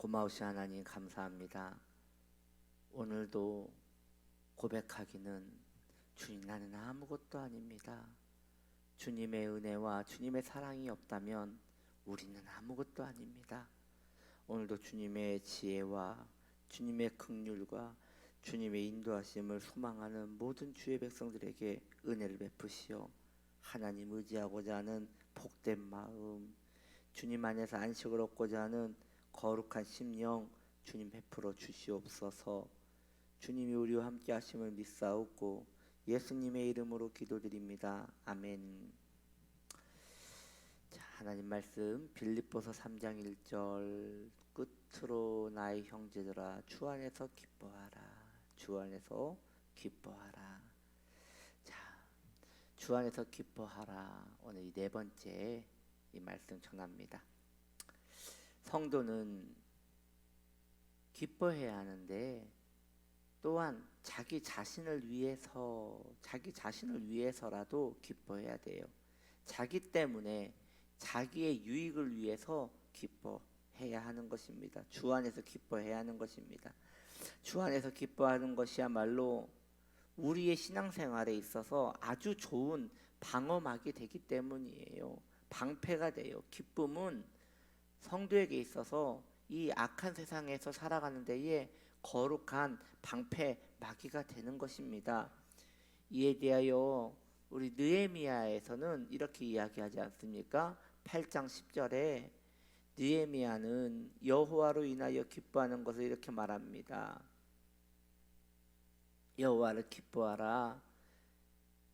고마우신 하나님 감사합니다. 오늘도 고백하기는 주님 나는 아무것도 아닙니다. 주님의 은혜와 주님의 사랑이 없다면 우리는 아무것도 아닙니다. 오늘도 주님의 지혜와 주님의 긍휼과 주님의 인도하심을 소망하는 모든 주의 백성들에게 은혜를 베푸시오. 하나님 의지하고자 하는 복된 마음, 주님 안에서 안식을 얻고자 하는 거룩한 심령 주님 베풀어 주시옵소서. 주님이 우리와 함께 하심을 믿사옵고 예수님의 이름으로 기도드립니다. 아멘. 자, 하나님 말씀 빌립보서 3장 1절 끝으로 나의 형제들아 주 안에서 기뻐하라. 주 안에서 기뻐하라. 자, 주 안에서 기뻐하라. 오늘 이 네 번째 이 말씀 전합니다. 성도는 기뻐해야 하는데 또한 자기 자신을 위해서라도 기뻐해야 돼요. 자기 때문에 자기의 유익을 위해서 기뻐해야 하는 것입니다. 주 안에서 기뻐해야 하는 것입니다. 주 안에서 기뻐하는 것이야말로 우리의 신앙생활에 있어서 아주 좋은 방어막이 되기 때문이에요. 방패가 돼요. 기쁨은 성도에게 있어서 이 악한 세상에서 살아가는 데에 거룩한 방패 마귀가 되는 것입니다. 이에 대하여 우리 느헤미야에서는 이렇게 이야기하지 않습니까? 8장 10절에 느헤미야는 여호와로 인하여 기뻐하는 것을 이렇게 말합니다. 여호와를 기뻐하라.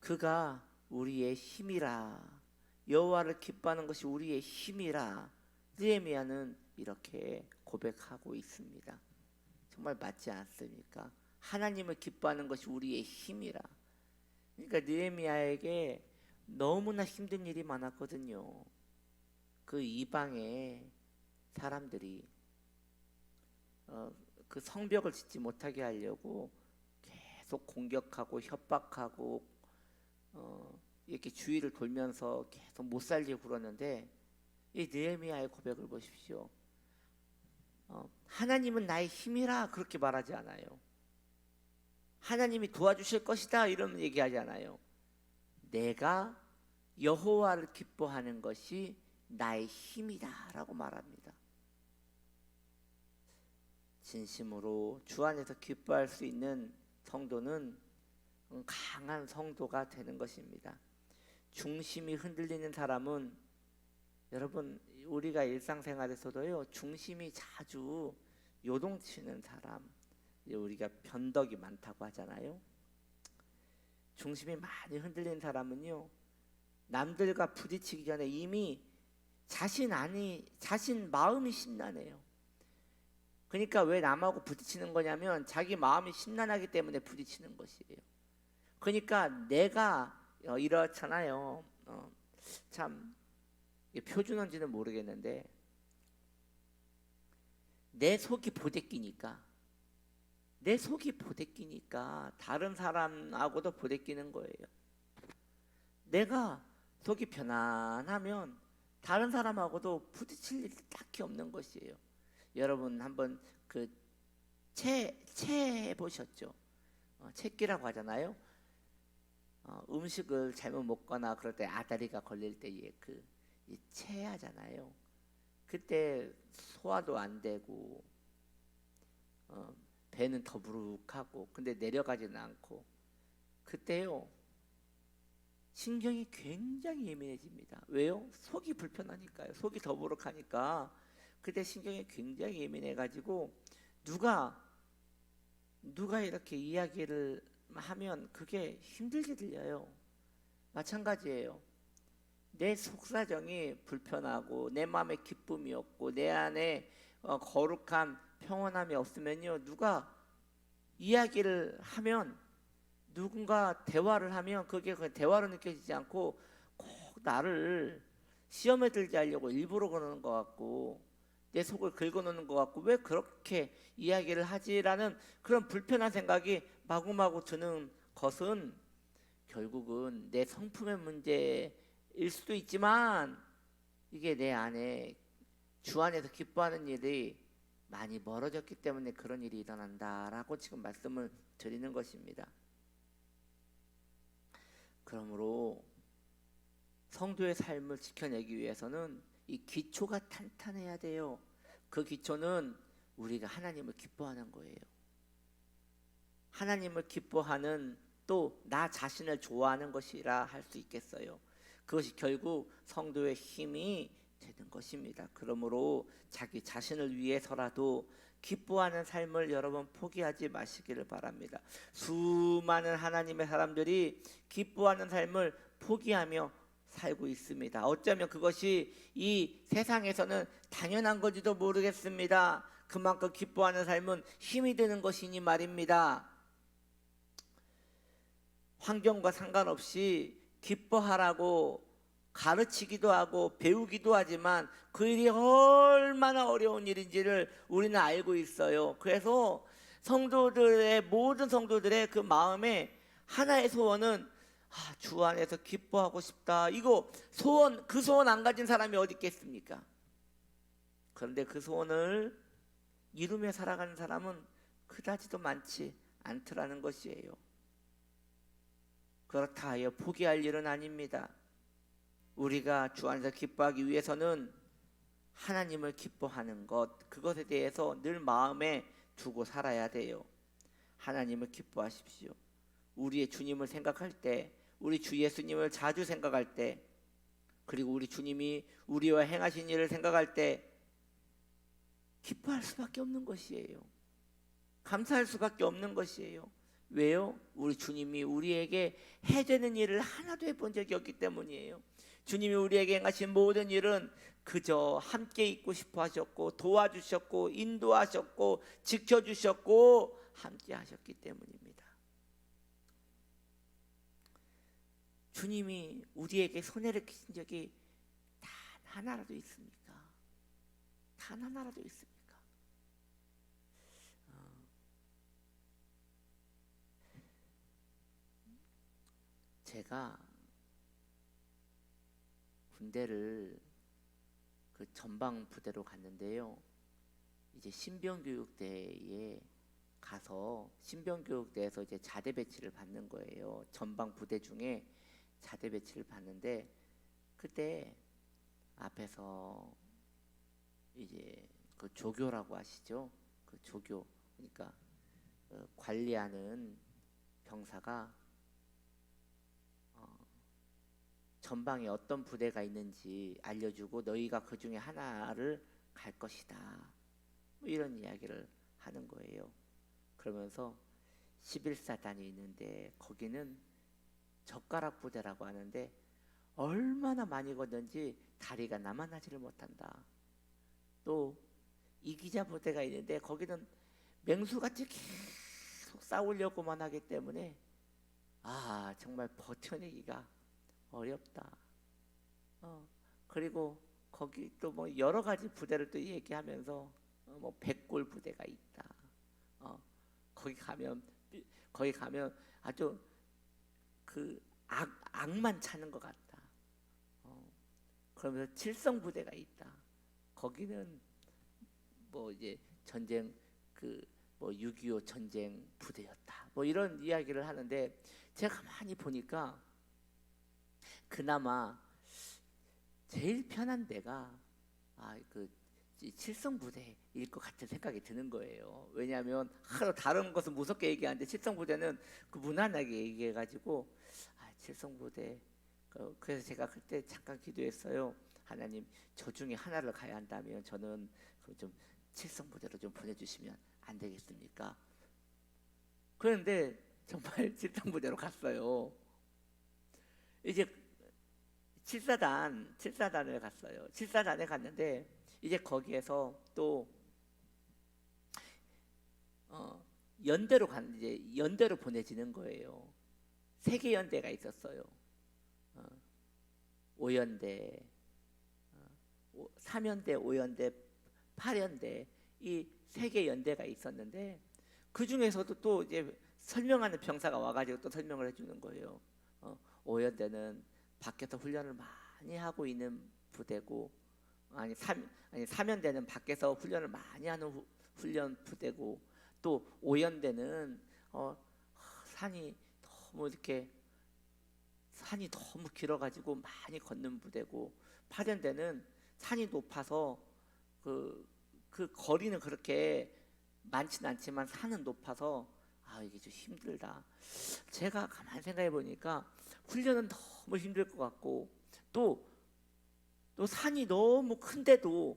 그가 우리의 힘이라. 여호와를 기뻐하는 것이 우리의 힘이라. 느헤미야는 이렇게 고백하고 있습니다. 정말 맞지 않습니까? 하나님을 기뻐하는 것이 우리의 힘이라. 그러니까 느헤미야에게 너무나 힘든 일이 많았거든요. 그 이방의 사람들이 그 성벽을 짓지 못하게 하려고 계속 공격하고 협박하고 이렇게 주위를 돌면서 계속 못 살게 굴었는데 이 느헤미야의 고백을 보십시오. 하나님은 나의 힘이라 그렇게 말하지 않아요. 하나님이 도와주실 것이다 이런 얘기하지 않아요. 내가 여호와를 기뻐하는 것이 나의 힘이다 라고 말합니다. 진심으로 주 안에서 기뻐할 수 있는 성도는 강한 성도가 되는 것입니다. 중심이 흔들리는 사람은 여러분 우리가 일상생활에서도요 중심이 자주 요동치는 사람, 우리가 변덕이 많다고 하잖아요. 중심이 많이 흔들리는 사람은요 남들과 부딪히기 전에 이미 자신 마음이 심란해요. 그러니까 왜 남하고 부딪히는 거냐면 자기 마음이 심란하기 때문에 부딪히는 것이에요. 그러니까 내가 이렇잖아요. 참 이게 표준어인지는 모르겠는데 내 속이 보대끼니까 다른 사람하고도 보대끼는 거예요. 내가 속이 편안하면 다른 사람하고도 부딪힐 일이 딱히 없는 것이에요. 여러분 한번 그 채 보셨죠? 채끼라고 하잖아요. 음식을 잘못 먹거나 그럴 때 아다리가 걸릴 때에 그 체하잖아요. 그때 소화도 안 되고 배는 더부룩하고 근데 내려가지는 않고 그때요 신경이 굉장히 예민해집니다. 왜요? 속이 불편하니까요. 속이 더부룩하니까 그때 신경이 굉장히 예민해가지고 누가 이렇게 이야기를 하면 그게 힘들게 들려요. 마찬가지예요. 내 속사정이 불편하고 내 마음에 기쁨이 없고 내 안에 거룩한 평온함이 없으면요 누가 이야기를 하면 누군가 대화를 하면 그게 대화로 느껴지지 않고 꼭 나를 시험에 들게 하려고 일부러 그러는 것 같고 내 속을 긁어놓는 것 같고 왜 그렇게 이야기를 하지라는 그런 불편한 생각이 마구마구 드는 것은 결국은 내 성품의 문제일 수도 있지만 이게 내 안에 주 안에서 기뻐하는 일이 많이 멀어졌기 때문에 그런 일이 일어난다라고 지금 말씀을 드리는 것입니다. 그러므로 성도의 삶을 지켜내기 위해서는 이 기초가 탄탄해야 돼요. 그 기초는 우리가 하나님을 기뻐하는 거예요. 하나님을 기뻐하는, 또 나 자신을 좋아하는 것이라 할 수 있겠어요. 그것이 결국 성도의 힘이 되는 것입니다. 그러므로 자기 자신을 위해서라도 기뻐하는 삶을 여러분 포기하지 마시기를 바랍니다. 수많은 하나님의 사람들이 기뻐하는 삶을 포기하며 살고 있습니다. 어쩌면 그것이 이 세상에서는 당연한 건지도 모르겠습니다. 그만큼 기뻐하는 삶은 힘이 되는 것이니 말입니다. 환경과 상관없이 기뻐하라고 가르치기도 하고 배우기도 하지만 그 일이 얼마나 어려운 일인지를 우리는 알고 있어요. 그래서 모든 성도들의 그 마음에 하나의 소원은 주 안에서 기뻐하고 싶다. 이거 그 소원 안 가진 사람이 어디 있겠습니까? 그런데 그 소원을 이루며 살아가는 사람은 그다지도 많지 않더라는 것이에요. 그렇다 하여 포기할 일은 아닙니다. 우리가 주 안에서 기뻐하기 위해서는 하나님을 기뻐하는 것, 그것에 대해서 늘 마음에 두고 살아야 돼요. 하나님을 기뻐하십시오. 우리의 주님을 생각할 때, 우리 주 예수님을 자주 생각할 때, 그리고 우리 주님이 우리와 행하신 일을 생각할 때 기뻐할 수밖에 없는 것이에요. 감사할 수밖에 없는 것이에요. 왜요? 우리 주님이 우리에게 해되는 일을 하나도 해본 적이 없기 때문이에요. 주님이 우리에게 행하신 모든 일은 그저 함께 있고 싶어 하셨고, 도와주셨고, 인도하셨고, 지켜주셨고, 함께 하셨기 때문입니다. 주님이 우리에게 손해를 끼친 적이 단 하나라도 있습니까? 단 하나라도 있습니까? 제가 군대를 그 전방 부대로 갔는데요. 이제 신병교육대에 가서 신병교육대에서 이제 자대 배치를 받는 거예요. 전방 부대 중에 자대 배치를 받는데, 그때 앞에서 이제 그 조교라고 하시죠. 그 조교, 그러니까 관리하는 병사가 전방에 어떤 부대가 있는지 알려주고 너희가 그 중에 하나를 갈 것이다, 뭐 이런 이야기를 하는 거예요. 그러면서 11사단이 있는데 거기는 젓가락 부대라고 하는데 얼마나 많이 걷는지 다리가 남아나지를 못한다. 또 이기자 부대가 있는데 거기는 맹수같이 계속 싸우려고만 하기 때문에 정말 버텨내기가 어렵다. 그리고 거기 또 뭐 여러 가지 부대를 또 얘기하면서 뭐 백골 부대가 있다. 거기 가면 아주 그 악만 차는 것 같다. 그러면서 칠성 부대가 있다. 거기는 뭐 이제 전쟁 뭐 6.25 전쟁 부대였다. 뭐 이런 이야기를 하는데 제가 가만히 보니까 그나마 제일 편한 데가 그 칠성 부대일 것 같은 생각이 드는 거예요. 왜냐하면 하루 다른 것은 무섭게 얘기하는데 칠성 부대는 그 무난하게 얘기해가지고 칠성 부대. 그래서 제가 그때 잠깐 기도했어요. 하나님, 저 중에 하나를 가야 한다면 저는 그럼 좀 칠성 부대로 좀 보내주시면 안 되겠습니까? 그런데 정말 칠성 부대로 갔어요. 이제 7사단을 갔어요. 7사단에 갔는데 이제 거기에서 또 연대로 보내지는 거예요. 3개 연대가 있었어요. 5연대, 3연대, 5연대, 8연대, 이 3개 연대가 있었는데 그 중에서도 또 이제 설명하는 병사가 와가지고 또 설명을 해주는 거예요. 5연대는 밖에서 훈련을 많이 하고 있는 부대고, 3연대는 밖에서 훈련을 많이 하는 훈련 부대고, 또 오연대는 산이 너무 이렇게 산이 너무 길어가지고 많이 걷는 부대고, 파련대는 산이 높아서 그 거리는 그렇게 많지는 않지만 산은 높아서 이게 좀 힘들다. 제가 가만히 생각해 보니까 훈련은 너무 힘들 것 같고, 또 산이 너무 큰데도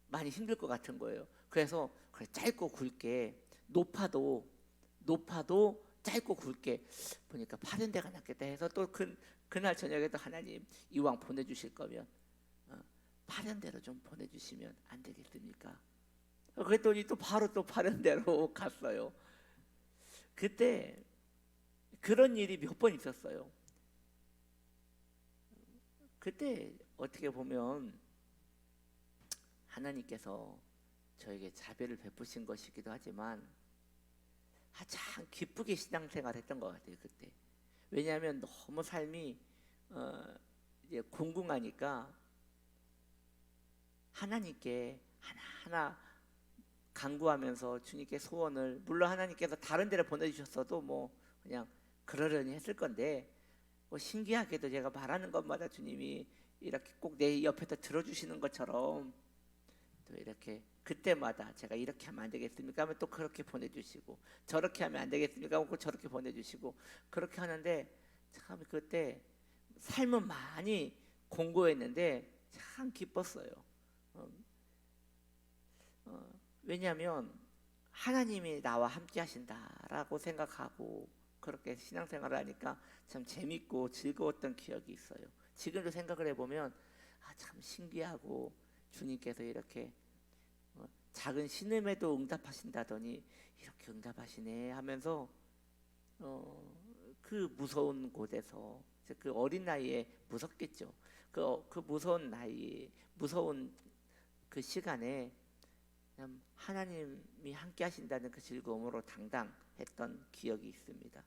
많이 힘들 것 같은 거예요. 그래서 그래, 짧고 굵게, 높아도 짧고 굵게 보니까 파련대가 낫겠다 해서, 또 그날 저녁에도 하나님 이왕 보내주실 거면 파련대로 좀 보내주시면 안 되겠습니까? 그랬더니 또 바로 또 파련대로 갔어요. 그때 그런 일이 몇 번 있었어요. 그때 어떻게 보면 하나님께서 저에게 자비를 베푸신 것이기도 하지만 참 기쁘게 신앙생활 했던 것 같아요 그때. 왜냐하면 너무 삶이 이제 궁금하니까 하나님께 하나하나 간구하면서 주님께 소원을, 물론 하나님께서 다른 데를 보내주셨어도 뭐 그냥 그러려니 했을 건데, 뭐 신기하게도 제가 말하는 것마다 주님이 이렇게 꼭 내 옆에서 들어주시는 것처럼, 또 이렇게 그때마다 제가 이렇게 하면 안 되겠습니까 하면 또 그렇게 보내주시고, 저렇게 하면 안 되겠습니까 하면 또 저렇게 보내주시고, 그렇게 하는데 참 그때 삶은 많이 공고했는데 참 기뻤어요. 왜냐하면 하나님이 나와 함께 하신다라고 생각하고 그렇게 신앙생활을 하니까 참 재밌고 즐거웠던 기억이 있어요. 지금도 생각을 해보면 참 신기하고, 주님께서 이렇게 작은 신음에도 응답하신다더니 이렇게 응답하시네 하면서 그 무서운 곳에서, 그 어린 나이에 무섭겠죠. 그 무서운 나이에, 무서운 그 시간에 하나님이 함께 하신다는 그 즐거움으로 당당했던 기억이 있습니다.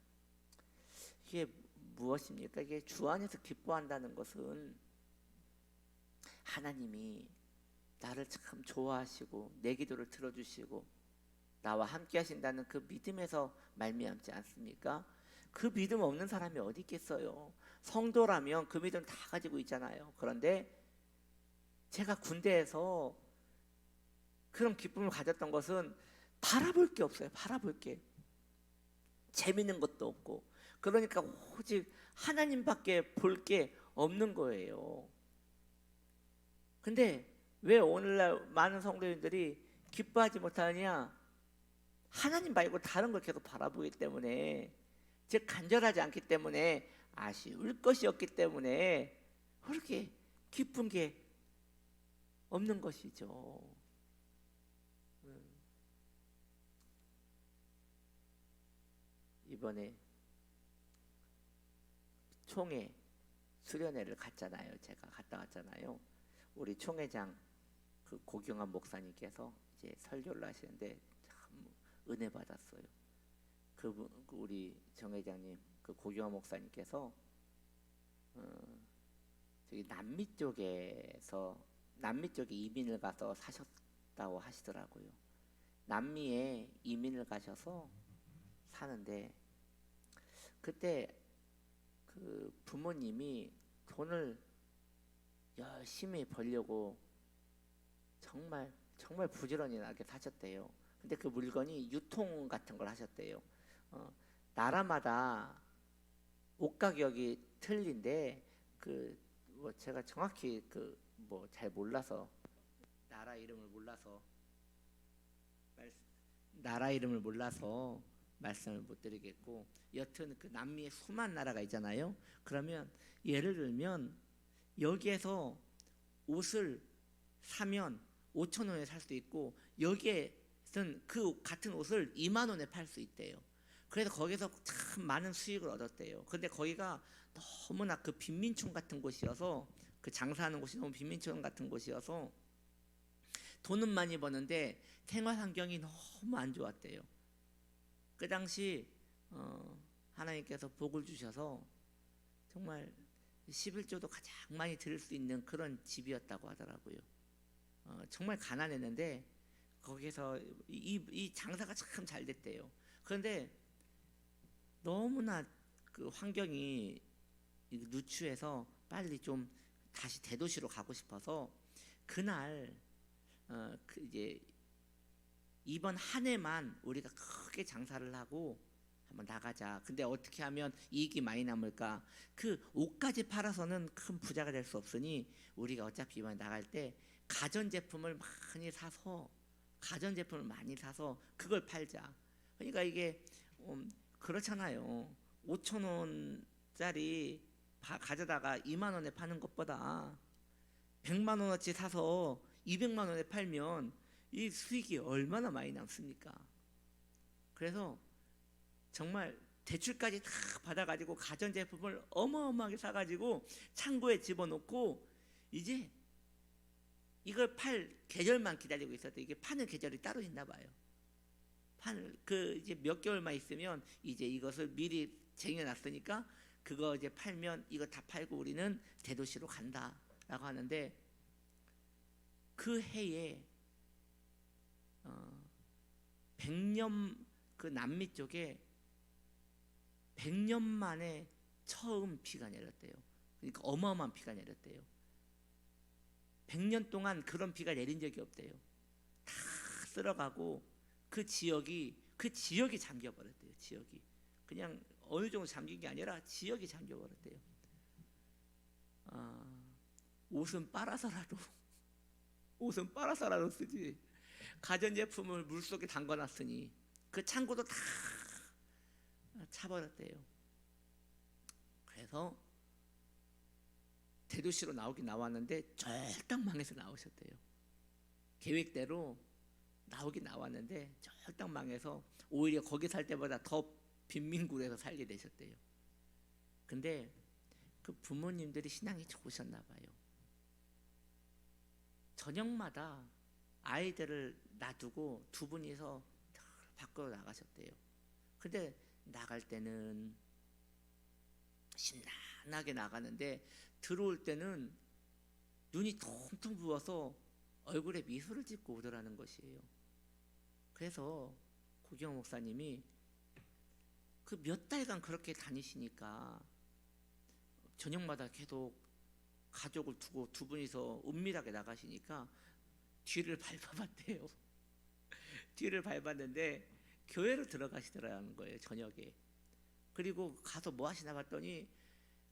이게 무엇입니까? 이게 주 안에서 기뻐한다는 것은 하나님이 나를 참 좋아하시고 내 기도를 들어주시고 나와 함께 하신다는 그 믿음에서 말미암지 않습니까? 그 믿음 없는 사람이 어디 있겠어요? 성도라면 그 믿음 다 가지고 있잖아요. 그런데 제가 군대에서 그런 기쁨을 가졌던 것은 바라볼 게 없어요. 바라볼 게 재밌는 것도 없고, 그러니까 오직 하나님밖에 볼 게 없는 거예요. 근데 왜 오늘날 많은 성도님들이 기뻐하지 못하느냐? 하나님 말고 다른 걸 계속 바라보기 때문에, 즉 간절하지 않기 때문에, 아쉬울 것이 없기 때문에 그렇게 기쁜 게 없는 것이죠. 이번에 총회 수련회를 갔잖아요. 제가 갔다 왔잖아요. 우리 총회장 그 고경환 목사님께서 이제 설교를 하시는데 참 은혜 받았어요. 그 우리 정 회장님, 그 고경환 목사님께서 저기 남미 쪽에 이민을 가서 사셨다고 하시더라고요. 남미에 이민을 가셔서 사는데, 그때 그 부모님이 돈을 열심히 벌려고 정말 부지런히 나게 사셨대요. 근데 그 물건이 유통 같은 걸 하셨대요. 나라마다 옷 가격이 틀린데, 그 뭐 제가 정확히 그 뭐 잘 몰라서 나라 이름을 몰라서 말씀을 못 드리겠고, 여튼 그 남미에 수많은 나라가 있잖아요. 그러면 예를 들면 여기에서 옷을 사면 5천 원에 살 수 있고, 여기에서는 그 같은 옷을 2만 원에 팔 수 있대요. 그래서 거기서 참 많은 수익을 얻었대요. 근데 거기가 너무나 그 빈민촌 같은 곳이어서, 그 장사하는 곳이 너무 빈민촌 같은 곳이어서 돈은 많이 버는데 생활 환경이 너무 안 좋았대요. 그 당시 하나님께서 복을 주셔서 정말 11조도 가장 많이 드릴 수 있는 그런 집이었다고 하더라고요. 정말 가난했는데 거기서 이 장사가 참 잘 됐대요. 그런데 너무나 그 환경이 누추해서 빨리 좀 다시 대도시로 가고 싶어서 그날 그 이제 이번 한 해만 우리가 크게 장사를 하고 한번 나가자. 근데 어떻게 하면 이익이 많이 남을까? 그 옷까지 팔아서는 큰 부자가 될 수 없으니 우리가 어차피 이번에 나갈 때 가전제품을 많이 사서 그걸 팔자. 그러니까 이게 그렇잖아요. 5천 원짜리 가져다가 2만 원에 파는 것보다 100만 원어치 사서 200만 원에 팔면 이 수익이 얼마나 많이 남습니까? 그래서 정말 대출까지 다 받아가지고 가전제품을 어마어마하게 사가지고 창고에 집어넣고 이제 이걸 팔 계절만 기다리고 있었대. 이게 파는 계절이 따로 있나 봐요. 그 이제 몇 개월만 있으면 이제 이것을 미리 쟁여놨으니까 그거 이제 팔면 이거 다 팔고 우리는 대도시로 간다라고 하는데 그 해에 100년 그 남미 쪽에 100년 만에 처음 비가 내렸대요. 그러니까 어마어마한 비가 내렸대요. 100년 동안 그런 비가 내린 적이 없대요. 다 쓸어가고 그 지역이 잠겨버렸대요. 지역이 그냥 어느 정도 잠긴 게 아니라 지역이 잠겨버렸대요. 옷은 빨아서라도 쓰지. 가전제품을 물속에 담궈놨으니 그 창고도 다 차버렸대요. 그래서 대도시로 나오긴 나왔는데 쫄딱 망해서 나오셨대요. 계획대로 나오긴 나왔는데 쫄딱 망해서 오히려 거기 살 때보다 더 빈민굴에서 살게 되셨대요. 근데 그 부모님들이 신앙이 좋으셨나 봐요. 저녁마다 아이들을 놔두고 두 분이서 밖으로 나가셨대요. 근데 나갈 때는 심란하게 나가는데 들어올 때는 눈이 퉁퉁 부어서 얼굴에 미소를 짓고 오더라는 것이에요. 그래서 고경 목사님이 그 몇 달간 그렇게 다니시니까 저녁마다 계속 가족을 두고 두 분이서 은밀하게 나가시니까 뒤를 밟아봤대요. 뒤를 밟았는데 교회로 들어가시더라는 거예요. 저녁에. 그리고 가서 뭐 하시나 봤더니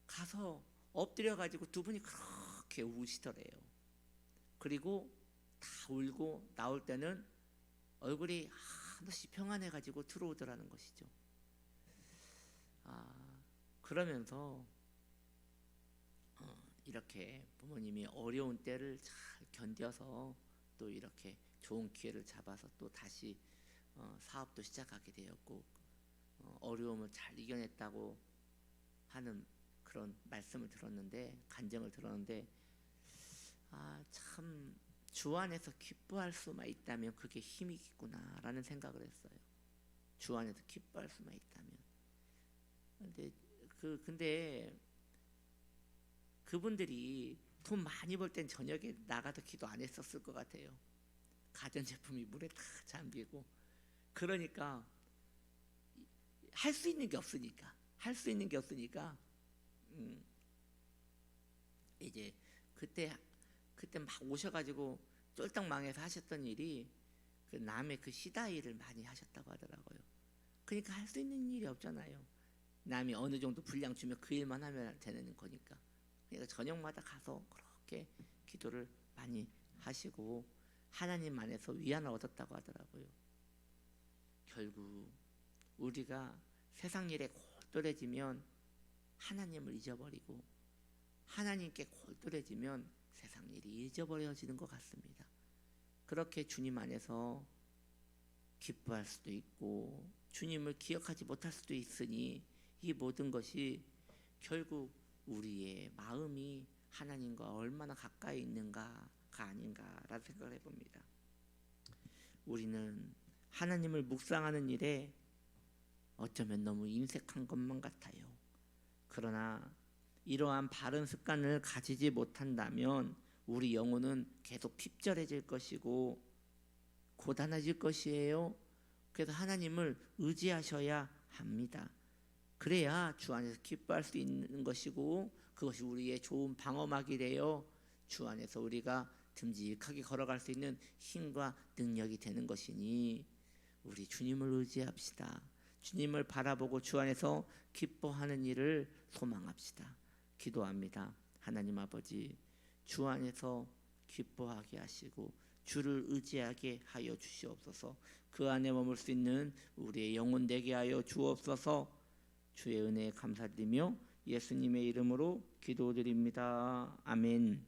가서 엎드려가지고 두 분이 그렇게 우시더래요. 그리고 다 울고 나올 때는 얼굴이 하나씩 평안해가지고 들어오더라는 것이죠. 그러면서 이렇게 부모님이 어려운 때를 잘 견뎌서 또 이렇게 좋은 기회를 잡아서 또 다시 사업도 시작하게 되었고 어려움을 잘 이겨냈다고 하는 그런 말씀을 들었는데 간증을 들었는데 참 주 안에서 기뻐할 수만 있다면 그게 힘이겠구나라는 생각을 했어요. 주 안에서 기뻐할 수만 있다면. 근데 그분들이 돈 많이 벌 땐 저녁에 나가서 기도 안 했었을 것 같아요. 가전제품이 물에 다 잠기고 그러니까 할 수 있는 게 없으니까 이제 그때 막 오셔가지고 쫄딱 망해서 하셨던 일이 그 남의 그 시다일을 많이 하셨다고 하더라고요. 그러니까 할 수 있는 일이 없잖아요. 남이 어느 정도 분량 주면 그 일만 하면 되는 거니까. 그러니까 저녁마다 가서 그렇게 기도를 많이 하시고 하나님 안에서 위안을 얻었다고 하더라고요. 결국 우리가 세상 일에 골똘해지면 하나님을 잊어버리고 하나님께 골똘해지면 세상 일이 잊어버려지는 것 같습니다. 그렇게 주님 안에서 기뻐할 수도 있고 주님을 기억하지 못할 수도 있으니 이 모든 것이 결국 우리의 마음이 하나님과 얼마나 가까이 있는가가 아닌가라는 생각을 해봅니다. 우리는 하나님을 묵상하는 일에 어쩌면 너무 인색한 것만 같아요. 그러나 이러한 바른 습관을 가지지 못한다면 우리 영혼은 계속 핍절해질 것이고 고단해질 것이에요. 그래서 하나님을 의지하셔야 합니다. 그래야 주 안에서 기뻐할 수 있는 것이고 그것이 우리의 좋은 방어막이 되어 주 안에서 우리가 듬직하게 걸어갈 수 있는 힘과 능력이 되는 것이니 우리 주님을 의지합시다. 주님을 바라보고 주 안에서 기뻐하는 일을 소망합시다. 기도합니다. 하나님 아버지, 주 안에서 기뻐하게 하시고 주를 의지하게 하여 주시옵소서. 그 안에 머물 수 있는 우리의 영혼 되게 하여 주옵소서. 주의 은혜에 감사드리며 예수님의 이름으로 기도드립니다. 아멘.